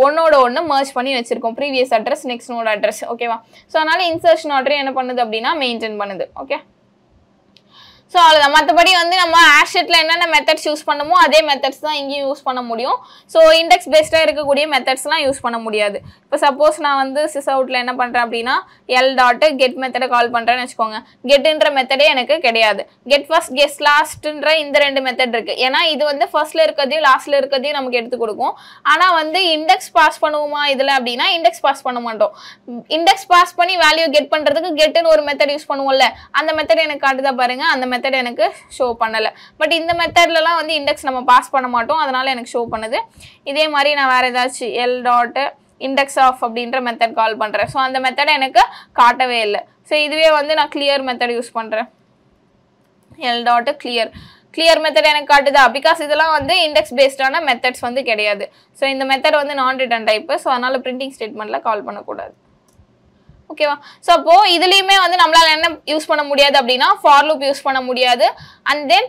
ஒன்னோட ஒன்று மர்ஜ் பண்ணி வச்சிருக்கோம். Previous address next node address. ஓகேவா? ஸோ அதனால இன்சர்ஷன் ஆர்டர் என்ன பண்ணுது அப்படின்னா மெயின்டைன் பண்ணுது. ஓகே. ஸோ அவ்வளோதான். மற்றபடி வந்து நம்ம ஆஷெட்டில் என்னென்ன மெத்தட்ஸ் யூஸ் பண்ணமோ அதே மெத்தட்ஸ் தான் இங்கேயும் யூஸ் பண்ண முடியும். ஸோ இண்டெக்ஸ் பேஸ்டாக இருக்கக்கூடிய மெத்தட்ஸ்லாம் யூஸ் பண்ண முடியாது. இப்போ சப்போஸ் நான் வந்து சிஸ் அவுட்டில் என்ன பண்ணுறேன் அப்படின்னா எல் டாட்டு கெட் மெத்தடை கால் பண்ணுறேன்னு வச்சுக்கோங்க. கெட்டுன்ற மெத்தடே எனக்கு கிடையாது. கெட் ஃபர்ஸ்ட் கெட் லாஸ்ட்ன்ற இந்த 2 மெத்தட் இருக்குது. ஏன்னா இது வந்து ஃபர்ஸ்ட்டில் இருக்கிறதையும் லாஸ்ட்டில் இருக்கிறதையும் நமக்கு எடுத்து கொடுக்கும். ஆனால் வந்து இண்டெக்ஸ் பாஸ் பண்ணுவோமா இதில் அப்படின்னா இண்டெக்ஸ் பாஸ் பண்ண மாட்டோம். இண்டெக்ஸ் பாஸ் பண்ணி வேல்யூ கெட் பண்ணுறதுக்கு கெட்டுன்னு ஒரு மெத்தட் யூஸ் பண்ணுவோம்ல, அந்த மெத்தட் எனக்கு காட்டுதா பாருங்க. அந்த மெத்தட் எனக்கு ஷோ பண்ணல. பட் இந்த மெத்தட்லலாம் வந்து இண்டெக்ஸ் நம்ம பாஸ் பண்ண மாட்டோம், அதனால எனக்கு ஷோ பண்ணுது. இதே மாதிரி நான் வேற ஏதாச்சும் எல் டாட் இண்டெக்ஸ் ஆஃப் அப்படின்ற மெத்தட் கால் பண்றேன். ஸோ அந்த மெத்தட் எனக்கு காட்டவே இல்லை. ஸோ இதுவே வந்து நான் கிளியர் மெத்தட் யூஸ் பண்றேன். எல் டாட் கிளியர் மெத்தட் எனக்கு காட்டுதா? பிகாஸ் இதெல்லாம் வந்து இண்டெக்ஸ் பேஸ்டான மெத்தட்ஸ் வந்து கிடையாது. ஸோ இந்த மெத்தட் வந்து நான் ரிட்டர்ன் டைப். ஸோ அதனால பிரிண்டிங் ஸ்டேட்மெண்ட்ல கால் பண்ணக்கூடாது. ஓகேவா? ஸோ அப்போ இதுலேயுமே வந்து நம்மளால என்ன யூஸ் பண்ண முடியாது அப்படின்னா ஃபார் லூப் யூஸ் பண்ண முடியாது. அண்ட் தென்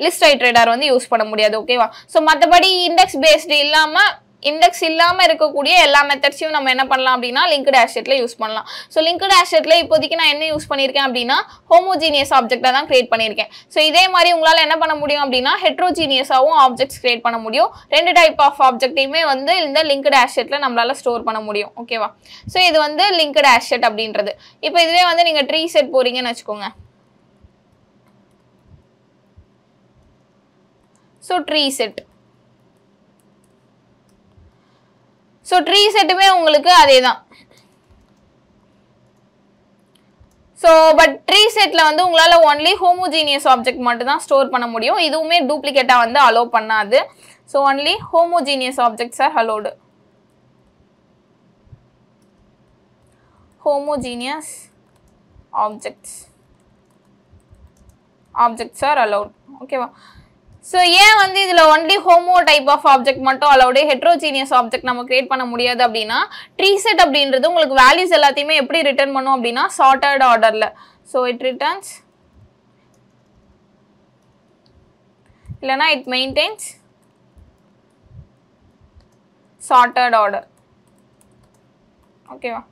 லிஸ்ட் ஐட்ரேட்டர் வந்து யூஸ் பண்ண முடியாது. ஓகேவா? ஸோ மற்றபடி இண்டெக்ஸ் இல்லாமல் இருக்கக்கூடிய எல்லா மெத்தட்ஸையும் நம்ம என்ன பண்ணலாம் அப்படின்னா லிங்க்டு ஆஷெட்ல யூஸ் பண்ணலாம். ஸோ லிங்க்டு ஆஷெட்ல இப்போதைக்கு நான் என்ன யூஸ் பண்ணியிருக்கேன் அப்படின்னா ஹோமோஜீனியஸ் ஆப்ஜெக்டை தான் கிரியேட் பண்ணியிருக்கேன். ஸோ இதே மாதிரி உங்களால் என்ன பண்ண முடியும் அப்படின்னா ஹெட்ரோஜீனியஸாகவும் ஆப்ஜெக்ட்ஸ் கிரியேட் பண்ண முடியும். 2 டைப் ஆஃப் ஆப்ஜெக்டையுமே வந்து இந்த லிங்க்டு ஆஷெட்ல நம்மளால ஸ்டோர் பண்ண முடியும். ஓகேவா? ஸோ இது வந்து லிங்க்டு ஆஷெட் அப்படின்றது. இப்போ இதுவே வந்து நீங்க ட்ரீ செட் போறீங்கன்னு வச்சுக்கோங்க. ஸோ ட்ரீ செட்டுமே உங்களுக்கு அதே தான். ஸோ பட் ட்ரீ செட்ல வந்து உங்களால் ஒன்லி ஹோமோஜீனியஸ் ஆப்ஜெக்ட் மட்டும் தான் ஸ்டோர் பண்ண முடியும். இதுவுமே டூப்ளிகேட்டாக வந்து அலோவ் பண்ணாது. So only homogeneous objects are allowed. Homogeneous objects are allowed. ஓகேவா? ஸோ ஏன் வந்து இதில் only homo type of object மட்டும் அலவுடு, ஹெட்ரோஜீனியஸ் ஆப்ஜெக்ட் நம்ம கிரியேட் பண்ண முடியாது அப்படின்னா ட்ரீ செட் அப்படின்றது உங்களுக்கு வேல்யூஸ் எல்லாத்தையுமே எப்படி ரிட்டர்ன் பண்ணும் அப்படின்னா சார்ட்டட் ஆர்டரில். ஸோ இட் ரிட்டர்ன்ஸ் இல்லைனா இட் மெயின்டைன்ஸ் சார்ட்டட் ஆர்டர். ஓகேவா?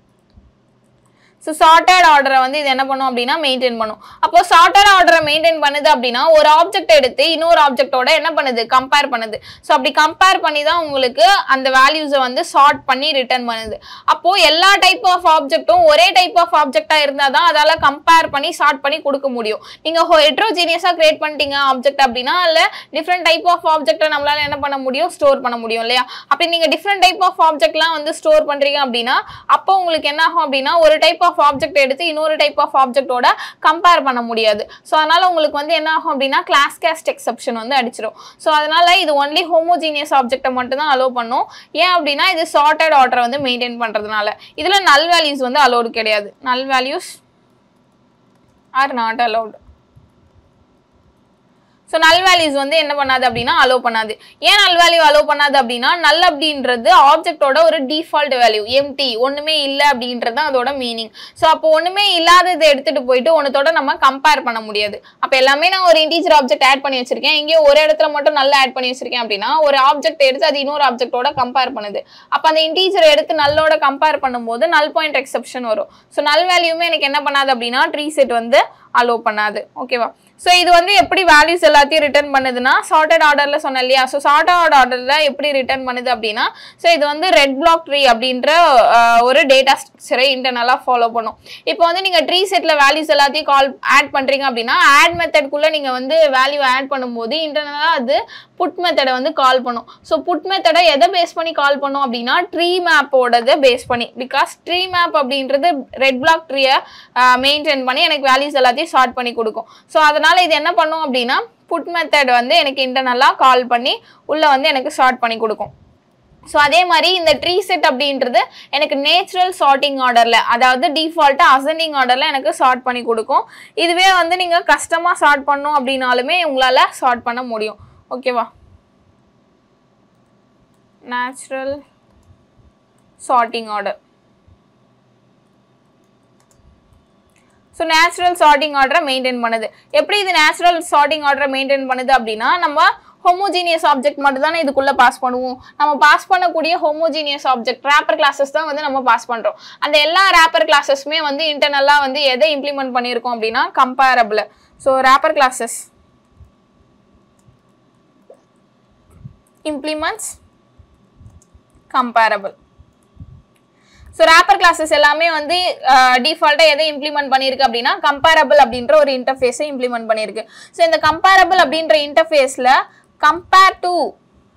ஸோ சார்ட்டட் ஆர்டரை வந்து இது என்ன பண்ணும் அப்படின்னா மெயின்டைன் பண்ணும். அப்போ சார்ட்டட் ஆர்டரை மெயின்டைன் பண்ணுது அப்படின்னா ஒரு ஆப்ஜெக்ட் எடுத்து இன்னொரு ஆப்ஜெக்டோட என்ன பண்ணுது, கம்பேர் பண்ணுது. ஸோ அப்படி கம்பேர் பண்ணி தான் உங்களுக்கு அந்த வேல்யூஸை வந்து சார்ட் பண்ணி ரிட்டர்ன் பண்ணுது. அப்போ எல்லா டைப் ஆஃப் ஆப்ஜெக்டும் ஒரே டைப் ஆஃப் ஆப்ஜெக்டா இருந்தால் தான் அதால கம்பேர் பண்ணி சார்ட் பண்ணி கொடுக்க முடியும். நீங்க ஹெட்ரோஜீனியஸா கிரியேட் பண்ணிட்டீங்க ஆப்ஜெக்ட் அப்படின்னா அதில் டிஃப்ரெண்ட் டைப் ஆஃப் ஆப்ஜெக்டை நம்மளால என்ன பண்ண முடியும், ஸ்டோர் பண்ண முடியும் இல்லையா? அப்படி நீங்க டிஃப்ரெண்ட் டைப் ஆஃப் ஆப்ஜெக்ட்லாம் வந்து ஸ்டோர் பண்றீங்க அப்படின்னா அப்போ உங்களுக்கு என்ன ஆகும் அப்படின்னா ஒரு டைப் ஆஃப் ஆப்ஜெக்ட் எடுத்து இன்னொரு டைப் ஆஃப் ஆப்ஜெக்டோட கம்பேர் பண்ண முடியாது. ஸோ அதனால உங்களுக்கு வந்து என்ன ஆகும் அப்படின்னா கிளாஸ் காஸ்ட் எக்ஸெப்ஷன் வந்து அடிச்சிடும். ஸோ அதனால இது ஒன்லி ஹோமோஜீனியஸ் ஆப்ஜெக்டை மட்டும் தான் அலோவ் பண்ணும். ஏன் அப்படின்னா இது சார்ட்டட் ஆர்டரை வந்து மெயின்டைன் பண்றதுனால. இதுல நல் வேல்யூஸ் வந்து அலோடு கிடையாது. நல் values are not allowed. So நல் வேல்யூஸ் வந்து என்ன பண்ணாது அப்படின்னா அலோவ் பண்ணாது. ஏன் நல் வேல்யூ அலோவ் பண்ணாது அப்படின்னா நல் அப்படின்றது ஆப்ஜெக்டோட ஒரு டிஃபால்ட் வேல்யூ, எம்டி, ஒண்ணுமே இல்லை அப்படின்றது தான் அதோட மீனிங். ஸோ அப்போ ஒண்ணுமே இல்லாததை எடுத்துட்டு போயிட்டு ஒன்னத்தோட நம்ம கம்பேர் பண்ண முடியாது. அப்போ எல்லாமே நான் ஒரு இன்டீஜர் ஆப்ஜெக்ட் ஆட் பண்ணி வச்சிருக்கேன், இங்கே ஒரு இடத்துல மட்டும் நல்லா ஆட் பண்ணி வச்சிருக்கேன் அப்படின்னா ஒரு ஆப்ஜெக்ட் எடுத்து அது இன்னொரு ஆப்ஜெக்டோட கம்பேர் பண்ணுது. அப்போ அந்த இன்டீஜர் எடுத்து நல்லோட கம்பேர் பண்ணும்போது நல் பாயிண்ட் எக்ஸெப்ஷன் வரும். ஸோ நல் வேல்யூமே எனக்கு என்ன பண்ணாது அப்படின்னா ட்ரீ செட் வந்து அலோவ் பண்ணாது. ஓகேவா? ஸோ இது வந்து எப்படி வேல்யூஸ் எல்லாத்தையும் ரிட்டர்ன் பண்ணுதுன்னா சார்ட்டட் ஆர்டர்ல சொன்னேன் இல்லையா? ஸோ சார்ட்டட் ஆர்டர்ல எப்படி ரிட்டர்ன் பண்ணுது அப்படின்னா ஸோ இது வந்து ரெட் பிளாக் ட்ரீ அப்படின்ற ஒரு டேட்டா ஸ்ட்ரக்சரை இன்டர்னலாக ஃபாலோ பண்ணும். இப்போ வந்து நீங்க ட்ரீ செட்ல வேல்யூஸ் எல்லாத்தையும் ஆட் பண்றீங்க அப்படின்னா ஆட் மெத்தட்குள்ள நீங்க வந்து வேல்யூ ஆட் பண்ணும்போது இன்டர்னலா அது புட் மெத்தடை வந்து கால் பண்ணும். ஸோ புட் மெத்தடை எதை பேஸ் பண்ணி கால் பண்ணும் அப்படின்னா ட்ரீ மேப்போடதை பேஸ் பண்ணி. பிகாஸ் ட்ரீ மேப் அப்படின்றது ரெட் பிளாக் ட்ரீயை மெயின்டைன் பண்ணி எனக்கு வேல்யூஸ் எல்லாத்தையும் சார்ட் பண்ணி கொடுக்கும். ஸோ அதனால இது என்ன பண்ணும் அப்படின்னா புட் மெத்தட் வந்து எனக்கு இன்டர்னலா கால் பண்ணி உள்ள வந்து எனக்கு சார்ட் பண்ணி கொடுக்கும். ஸோ அதே மாதிரி இந்த ட்ரீ செட் அப்படின்றது எனக்கு நேச்சுரல் சார்ட்டிங் ஆர்டர்ல, அதாவது டிஃபால்ட்டா அசெண்டிங் ஆர்டர்ல எனக்கு சார்ட் பண்ணி கொடுக்கும். இதுவே வந்து நீங்க கஸ்டமா சார்ட் பண்ணணும் அப்படின்னாலுமே உங்களால சார்ட் பண்ண முடியும். ஓகேவா? Natural sorting order. So natural sorting ஆர்டரை மெயின்டைன் பண்ணுது. எப்படி இது நேச்சுரல் சார்ட்டிங் ஆர்டரை மெயின்டைன் பண்ணுது அப்படின்னா நம்ம ஹோமோஜீனியஸ் ஆப்ஜெக்ட் மட்டும் தானே இதுக்குள்ள பாஸ் பண்ணுவோம். நம்ம பாஸ் பண்ணக்கூடிய ஹோமோஜீனியஸ் ஆப்ஜெக்ட் ரேப்பர் கிளாஸஸ் தான் வந்து நம்ம பாஸ் பண்றோம். அந்த எல்லா ரேப்பர் கிளாஸஸ்மே வந்து இன்டர்னலா வந்து எதை இம்ப்ளிமெண்ட் பண்ணியிருக்கோம் அப்படின்னா comparable. So wrapper classes implements comparable. So wrapper classes எல்லாமே வந்து டிஃபால்ட்டாக எதை இம்ப்ளிமெண்ட் பண்ணியிருக்கு அப்படின்னா கம்பேரபிள் அப்படின்ற ஒரு இன்டர்ஃபேஸை இம்ப்ளிமெண்ட் பண்ணியிருக்கு. ஸோ இந்த கம்பேரபிள் அப்படின்ற இன்டர்ஃபேஸில் கம்பேர் டு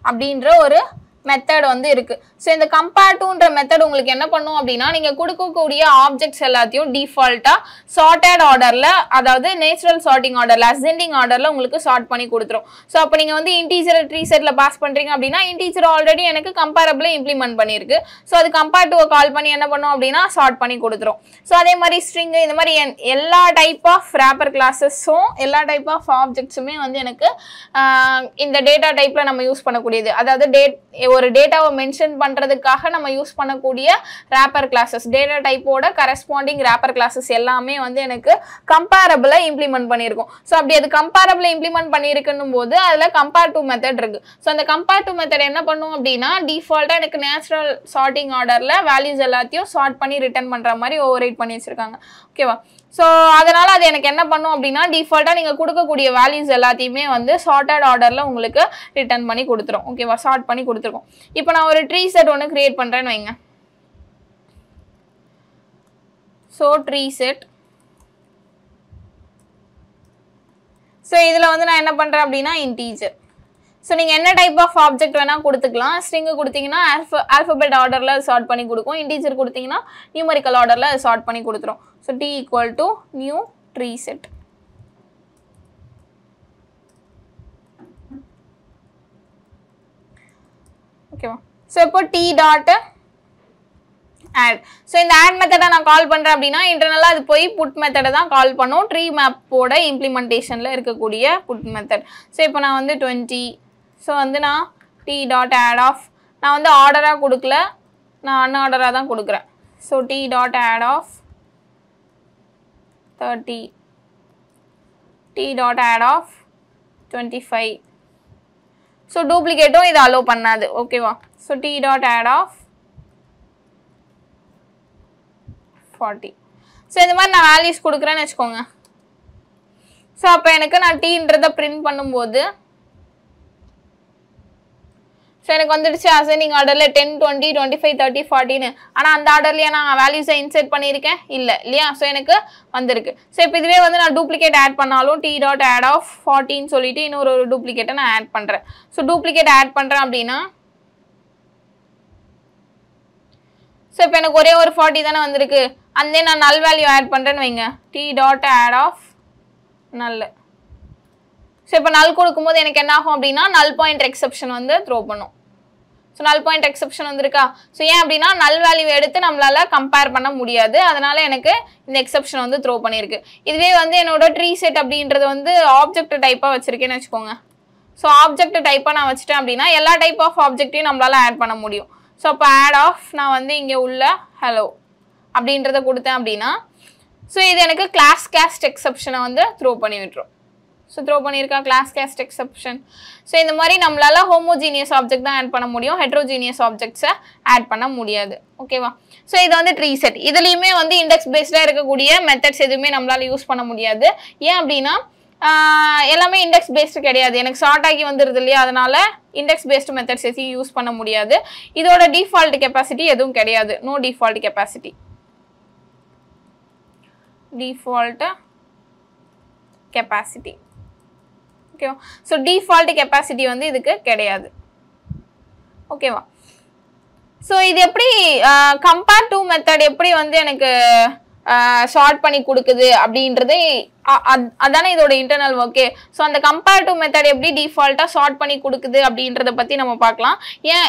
அப்படின்ற ஒரு மெத்தட் வந்து இருக்கு. ஸோ இந்த கம்பேர் டுன்ற மெத்தட் உங்களுக்கு என்ன பண்ணும் அப்படின்னா நீங்கள் கொடுக்கக்கூடிய ஆப்ஜெக்ட்ஸ் எல்லாத்தையும் டிஃபால்ட்டாக சார்ட்டட் ஆர்டரில், அதாவது நேச்சுரல் சார்ட்டிங் ஆர்டரில், அசெண்டிங் ஆர்டரில் உங்களுக்கு சார்ட் பண்ணி கொடுத்துரும். ஸோ அப்போ நீங்கள் வந்து இன்டீஜரை ட்ரீ செட்டில் பாஸ் பண்ணுறீங்க அப்படின்னா இன்டீஜர் ஆல்ரெடி எனக்கு கம்பேரபிளை இம்ப்ளிமெண்ட் பண்ணியிருக்கு. ஸோ அது கம்பேர் டுவை கால் பண்ணி என்ன பண்ணும் அப்படின்னா சார்ட் பண்ணி கொடுத்துரும். ஸோ அதே மாதிரி ஸ்ட்ரிங்கு, இந்த மாதிரி எல்லா டைப் ஆஃப் wrapper கிளாஸஸும் எல்லா டைப் ஆஃப் ஆப்ஜெக்ட்ஸுமே வந்து எனக்கு இந்த டேட்டா டைப்பில் நம்ம யூஸ் பண்ணக்கூடியது, அதாவது ஒரு டேட்டாவை மென்ஷன் பண்றதுக்காக நம்ம யூஸ் பண்ணக்கூடிய wrapper classes, டேட்டா டைப்போட கரஸ்பாண்டிங் wrapper classes எல்லாமே வந்து எனக்கு கம்பேரபிளை இம்ப்ளிமெண்ட் பண்ணியிருக்கும். ஸோ அப்படி அது கம்பேரபிளை இம்ப்ளிமெண்ட் பண்ணியிருக்குன்னும் போது அதில் கம்பேர் டு மெத்தட் இருக்கு. ஸோ அந்த கம்பேர் டு மெத்தட் என்ன பண்ணும் அப்படின்னா டிஃபால்ட்டாக எனக்கு நேச்சுரல் சார்ட்டிங் ஆர்டரில் வேல்யூஸ் எல்லாத்தையும் சார்ட் பண்ணி ரிட்டர்ன் பண்ணுற மாதிரி ஓவர் ரைட் பண்ணி வச்சிருக்காங்க. ஓகேவா? ஸோ அதனால அது எனக்கு என்ன பண்ணும் அப்படின்னா டிஃபால்ட்டாக நீங்கள் கொடுக்கக்கூடிய வேல்யூஸ் எல்லாத்தையுமே வந்து சார்ட்டட் ஆர்டரில் உங்களுக்கு ரிட்டர்ன் பண்ணி கொடுத்துரும். ஓகேவா? சார்ட் பண்ணி கொடுத்துருக்கோம். இப்போ நான் ஒரு ட்ரீ செட் ஒன்று கிரியேட் பண்ணுறேன்னு வைங்க. So tree set. ஸோ இதில் வந்து நான் என்ன பண்ணுறேன் அப்படின்னா இன்டீஜர். ஸோ நீங்கள் என்ன டைப் ஆஃப் ஆப்ஜெக்ட் வேணால் கொடுத்துக்கலாம். ஸ்ட்ரிங்கு கொடுத்தீங்கன்னா ஆல்ஃபபெட் ஆர்டரில் சார்ட் பண்ணி கொடுக்கும். இன்டீஜர் கொடுத்தீங்கன்னா நியூமரிக்கல் ஆர்டரில் சார்ட் பண்ணி கொடுத்துரும். So t equal to new tree set. ஓகேவா? ஸோ இப்போ t டாட் ஆட். ஸோ இந்த ஆட் மெத்தடை நான் கால் பண்ணுறேன் அப்படின்னா இன்டர்னலாக அது போய் புட் மெத்தடை தான் கால் பண்ணும். ட்ரீ மேப்போட இம்ப்ளிமெண்டேஷனில் இருக்கக்கூடிய புட் மெத்தட். ஸோ இப்போ நான் வந்து 20. ஸோ வந்து நான் t டாட் ஆட் ஆஃப், நான் வந்து ஆர்டராக கொடுக்கல, நான் அன்ஆர்டராக தான் கொடுக்குறேன். So t dot add of 30, t dot add of 25. So டூப்ளிகேட்டும் இது அலோவ் பண்ணாது. ஓகேவா? So t dot add of 40. So இந்த மாதிரி நான் வேல்யூஸ் கொடுக்குறேன்னு வச்சுக்கோங்க. ஸோ அப்போ எனக்கு நான் டீன்றதை பிரிண்ட் பண்ணும்போது ஸோ எனக்கு வந்துடுச்சு அசெண்டிங் ஆர்டரில் 10, 20, 25, 30, 40ன்னு. ஆனால் அந்த ஆர்டர்லேயே நான் வேல்யூஸை இன்சர்ட் பண்ணியிருக்கேன் இல்லையா? ஸோ எனக்கு வந்திருக்கு. ஸோ இப்போ இதுவே வந்து நான் டூப்ளிகேட் ஆட் பண்ணாலும் t டாட் ஆட் ஆஃப் 40ன்னு சொல்லிட்டு இன்னொரு டூப்ளிகேட்டை நான் ஆட் பண்ணுறேன். ஸோ டூப்ளிகேட் ஆட் பண்ணுறேன் அப்படின்னா ஸோ இப்போ எனக்கு ஒரே ஒரு 40 தானே வந்திருக்கு. அந்த நான் நல் வேல்யூ ஆட் பண்ணுறேன்னு வைங்க. t டாட் ஆட் ஆஃப் நல். ஸோ இப்போ நல் கொடுக்கும்போது எனக்கு என்ன ஆகும் அப்படின்னா நல் பாயிண்ட் எக்ஸெப்ஷன் வந்து த்ரோ பண்ணும். ஸோ நல் பாயிண்ட் எக்ஸெப்ஷன் வந்துருக்கா? ஸோ ஏன் அப்படின்னா நல் வேல்யூ எடுத்து நம்மளால கம்பேர் பண்ண முடியாது, அதனால எனக்கு இந்த எக்ஸெப்ஷன் வந்து த்ரோ பண்ணியிருக்கு. இதுவே வந்து என்னோட ட்ரீ செட் அப்படின்றது வந்து ஆப்ஜெக்ட் டைப்பாக வச்சிருக்கேன்னு வச்சுக்கோங்க. ஸோ ஆப்ஜெக்ட் டைப்பாக நான் வச்சுட்டேன் அப்படின்னா எல்லா டைப் ஆஃப் ஆப்ஜெக்டையும் நம்மளால ஆட் பண்ண முடியும். ஸோ அப்போ ஆட் ஆஃப் நான் வந்து இங்கே உள்ள ஹலோ அப்படின்றத கொடுத்தேன் அப்படின்னா ஸோ இது எனக்கு கிளாஸ் கேஸ்ட் எக்ஸெப்ஷனை வந்து த்ரோ பண்ணி விட்டுரும். ஸோ த்ரோ பண்ணியிருக்கா கிளாஸ் கேஸ்ட் எக்ஸெப்ஷன். ஸோ இந்த மாதிரி நம்மளால ஹோமோஜீனியஸ் ஆப்ஜெக்ட் தான் ஆட் பண்ண முடியும், ஹெட்ரோஜீனியஸ் ஆப்ஜெக்ட்ஸை ஆட் பண்ண முடியாது. ஓகேவா? ஸோ இது வந்து ட்ரீ செட். இதுலேயுமே வந்து இண்டெக்ஸ் பேஸ்டாக இருக்கக்கூடிய மெத்தட்ஸ் எதுவுமே நம்மளால யூஸ் பண்ண முடியாது. ஏன் அப்படின்னா எல்லாமே இண்டெக்ஸ் பேஸ்டு கிடையாது, எனக்கு ஷார்ட் ஆகி வந்துடுது இல்லையா? அதனால இண்டெக்ஸ் பேஸ்டு மெத்தட்ஸ் எதையும் யூஸ் பண்ண முடியாது. இதோட டிஃபால்ட் கெப்பாசிட்டி எதுவும் கிடையாது. No default capacity. Default capacity. ஓகேவா? ஸோ டிஃபால்ட் கெப்பாசிட்டி வந்து இதுக்கு கிடையாது. ஓகேவா? ஸோ இது எப்படி கம்பேர் டு மெத்தட் எப்படி வந்து எனக்கு ஷார்ட் பண்ணி கொடுக்குது அப்படின்றது அதானே இதோட இன்டர்னல் ஒர்க்கே. ஸோ அந்த கம்பேர் டு மெத்தட் எப்படி டிஃபால்ட்டாக ஷார்ட் பண்ணி கொடுக்குது அப்படின்றத பற்றி நம்ம பார்க்கலாம். ஏன்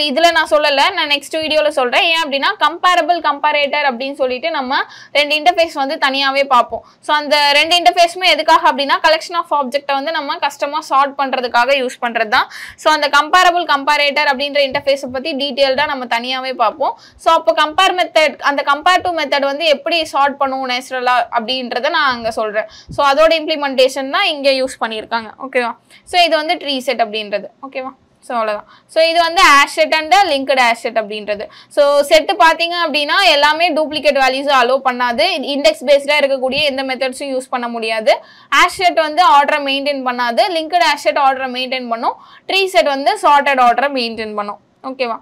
இதில் நான் சொல்லலை, நான் நெக்ஸ்ட் வீடியோவில் சொல்கிறேன். ஏன் அப்படின்னா கம்பேரபிள் கம்பேரேட்டர் அப்படின்னு சொல்லிட்டு நம்ம 2 இன்டர்ஃபேஸ் வந்து தனியாகவே பார்ப்போம். ஸோ அந்த 2 இன்டர்ஃபேஸுமே எதுக்காக அப்படின்னா கலெக்ஷன் ஆஃப் ஆப்ஜெக்டை வந்து நம்ம கஸ்டமாக ஷார்ட் பண்ணுறதுக்காக யூஸ் பண்ணுறது தான். ஸோ அந்த கம்பேரபிள் கம்பேரேட்டர் அப்படின்ற இன்டர்ஃபேஸை பற்றி டீட்டெயில்டாக நம்ம தனியாகவே பார்ப்போம். ஸோ அப்போ கம்பேர் மெத்தட், அந்த கம்பேர் டு மெத்தட் வந்து எப்படி ஷார்ட் பண்ணுவோம் நேச்சுரலாக அப்படின்றத நான் அங்கே சொல்கிறேன். ஸோ அதோட இம்ப்ளிமெண்டேஷன் தான் இங்கே யூஸ் பண்ணியிருக்காங்க. ஓகேவா? ஸோ இது வந்து ட்ரீ செட் அப்படின்றது. ஓகேவா? ஸோ அவ்வளோதான். ஸோ இது வந்து hash set and linked hash set அப்படின்றது. ஸோ செட்டு பார்த்தீங்க அப்படின்னா எல்லாமே டூப்ளிகேட் வேல்யூஸும் அலோவ் பண்ணாது. இண்டெக்ஸ் பேஸ்டாக இருக்கக்கூடிய எந்த மெத்தட்ஸும் யூஸ் பண்ண முடியாது. ஹேஷ் செட் வந்து ஆர்டரை மெயின்டைன் பண்ணாது. லிங்க்டு ஹேஷ் செட் ஆர்டரை மெயின்டைன் பண்ணும். ட்ரீ செட் வந்து சார்ட்டட் ஆர்டரை மெயின்டைன் பண்ணும். ஓகேவா?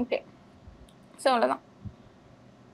ஓகே. ஸோ அவ்வளோதான்.